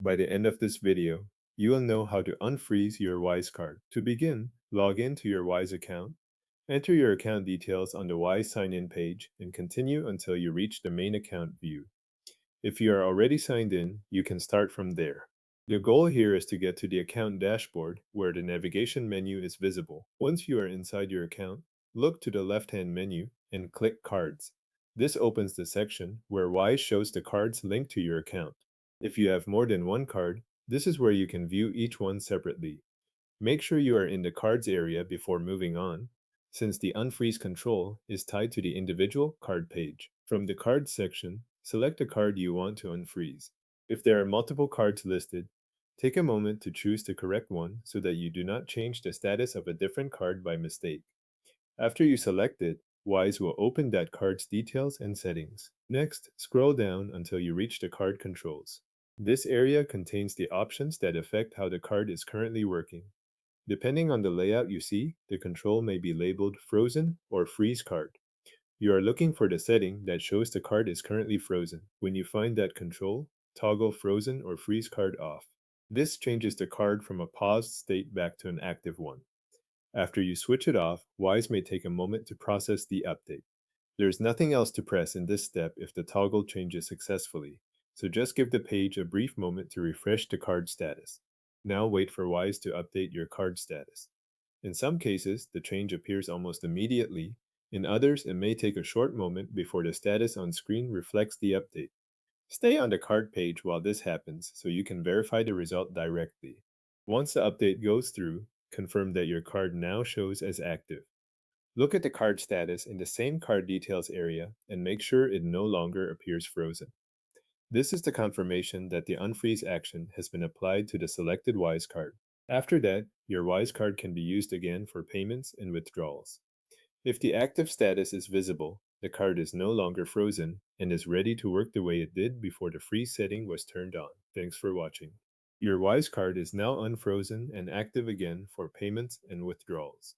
By the end of this video, you will know how to unfreeze your Wise card. To begin, log in to your Wise account, enter your account details on the Wise sign-in page, and continue until you reach the main account view. If you are already signed in, you can start from there. The goal here is to get to the account dashboard where the navigation menu is visible. Once you are inside your account, look to the left-hand menu and click Cards. This opens the section where Wise shows the cards linked to your account. If you have more than one card, this is where you can view each one separately. Make sure you are in the cards area before moving on, since the unfreeze control is tied to the individual card page. From the cards section, select the card you want to unfreeze. If there are multiple cards listed, take a moment to choose the correct one so that you do not change the status of a different card by mistake. After you select it, Wise will open that card's details and settings. Next, scroll down until you reach the card controls. This area contains the options that affect how the card is currently working. Depending on the layout you see, the control may be labeled Frozen or Freeze card. You are looking for the setting that shows the card is currently frozen. When you find that control, toggle Frozen or Freeze card off. This changes the card from a paused state back to an active one. After you switch it off, Wise may take a moment to process the update. There's nothing else to press in this step if the toggle changes successfully, so just give the page a brief moment to refresh the card status. Now wait for Wise to update your card status. In some cases, the change appears almost immediately. In others, it may take a short moment before the status on screen reflects the update. Stay on the card page while this happens so you can verify the result directly. Once the update goes through, confirm that your card now shows as active. Look at the card status in the same card details area and make sure it no longer appears frozen. This is the confirmation that the unfreeze action has been applied to the selected Wise card. After that, your Wise card can be used again for payments and withdrawals. If the active status is visible, the card is no longer frozen and is ready to work the way it did before the freeze setting was turned on. Thanks for watching. Your Wise card is now unfrozen and active again for payments and withdrawals.